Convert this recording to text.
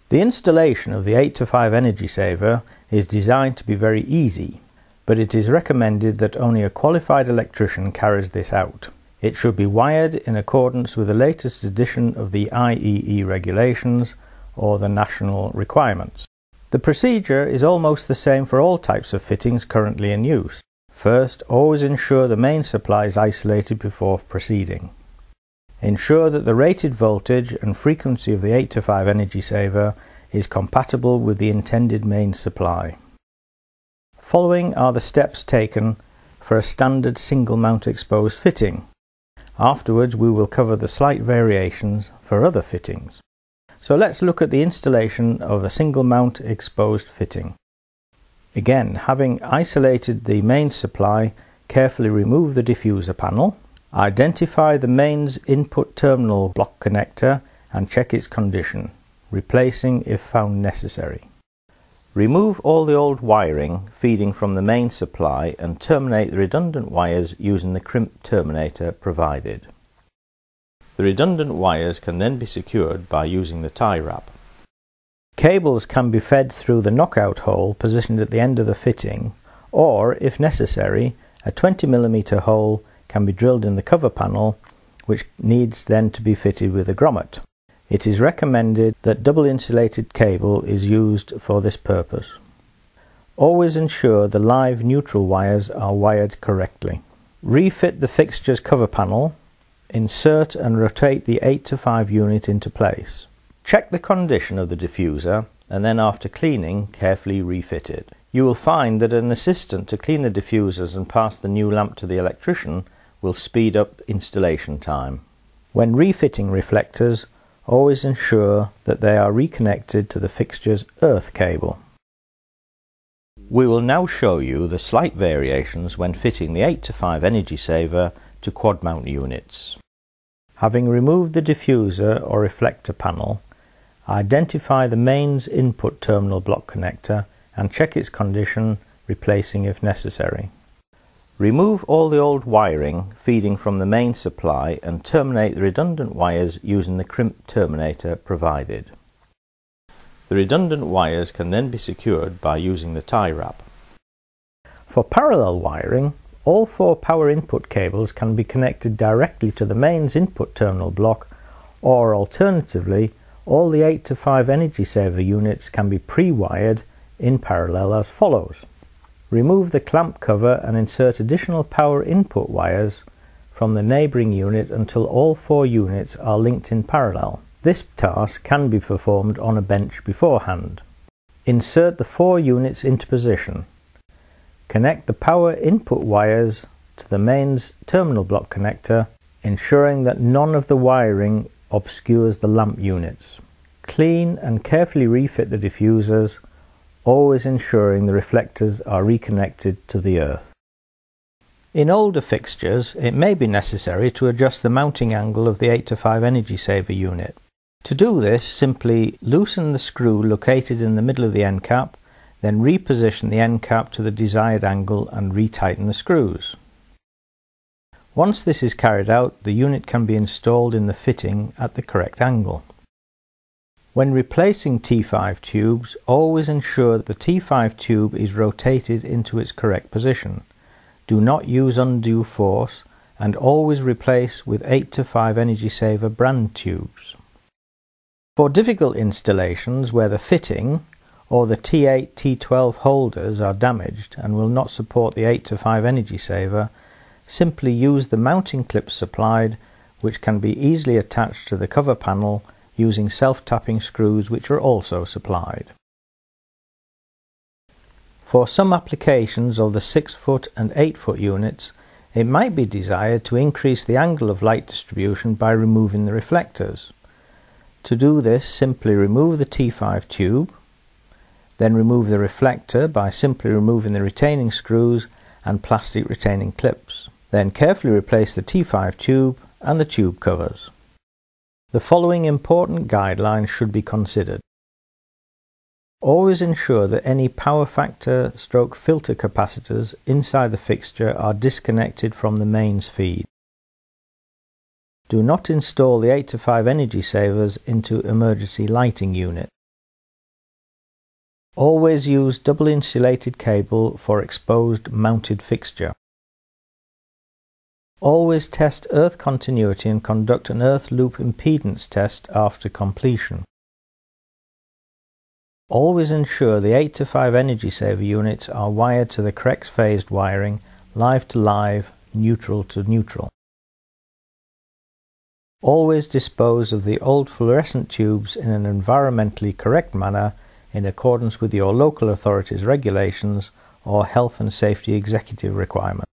The installation of the 8to5 energy saver is designed to be very easy, but it is recommended that only a qualified electrician carries this out. It should be wired in accordance with the latest edition of the IEE regulations or the national requirements. The procedure is almost the same for all types of fittings currently in use. First, always ensure the main supply is isolated before proceeding. Ensure that the rated voltage and frequency of the 8to5 energy saver is compatible with the intended main supply. Following are the steps taken for a standard single mount exposed fitting. Afterwards we will cover the slight variations for other fittings. So let's look at the installation of a single mount exposed fitting. Again, having isolated the mains supply, carefully remove the diffuser panel. Identify the mains input terminal block connector and check its condition, replacing if found necessary. Remove all the old wiring feeding from the main supply and terminate the redundant wires using the crimp terminator provided. The redundant wires can then be secured by using the tie wrap. Cables can be fed through the knockout hole positioned at the end of the fitting, or, if necessary, a 20mm hole can be drilled in the cover panel, which needs then to be fitted with a grommet. It is recommended that double insulated cable is used for this purpose. Always ensure the live neutral wires are wired correctly. Refit the fixture's cover panel. Insert and rotate the 8to5 unit into place. Check the condition of the diffuser and then after cleaning carefully refit it. You will find that an assistant to clean the diffusers and pass the new lamp to the electrician will speed up installation time. When refitting reflectors, always ensure that they are reconnected to the fixture's earth cable. We will now show you the slight variations when fitting the 8to5 energy saver to quad mount units. Having removed the diffuser or reflector panel, identify the mains input terminal block connector and check its condition, replacing if necessary. Remove all the old wiring feeding from the main supply and terminate the redundant wires using the crimp terminator provided. The redundant wires can then be secured by using the tie wrap. For parallel wiring, all 4 power input cables can be connected directly to the mains input terminal block, or alternatively, all the 8to5 energy saver units can be pre-wired in parallel as follows. Remove the clamp cover and insert additional power input wires from the neighbouring unit until all 4 units are linked in parallel. This task can be performed on a bench beforehand. Insert the 4 units into position. Connect the power input wires to the mains terminal block connector, ensuring that none of the wiring obscures the lamp units. Clean and carefully refit the diffusers, always ensuring the reflectors are reconnected to the earth. In older fixtures, it may be necessary to adjust the mounting angle of the 8to5 energy saver unit. To do this, simply loosen the screw located in the middle of the end cap, then reposition the end cap to the desired angle and retighten the screws. Once this is carried out, the unit can be installed in the fitting at the correct angle. When replacing T5 tubes, always ensure that the T5 tube is rotated into its correct position. Do not use undue force and always replace with 8to5 energy saver brand tubes. For difficult installations where the fitting or the T8, T12 holders are damaged and will not support the 8to5 energy saver, simply use the mounting clips supplied, which can be easily attached to the cover panel using self-tapping screws, which are also supplied. For some applications of the 6-foot and 8-foot units, it might be desired to increase the angle of light distribution by removing the reflectors. To do this, simply remove the T5 tube, then remove the reflector by simply removing the retaining screws and plastic retaining clips. Then carefully replace the T5 tube and the tube covers. The following important guidelines should be considered. Always ensure that any power factor / filter capacitors inside the fixture are disconnected from the mains feed. Do not install the 8to5 energy savers into emergency lighting unit. Always use double insulated cable for exposed mounted fixture. Always test earth continuity and conduct an earth loop impedance test after completion. Always ensure the 8to5 energy saver units are wired to the correct phased wiring, live to live, neutral to neutral. Always dispose of the old fluorescent tubes in an environmentally correct manner in accordance with your local authority's regulations or health and safety executive requirements.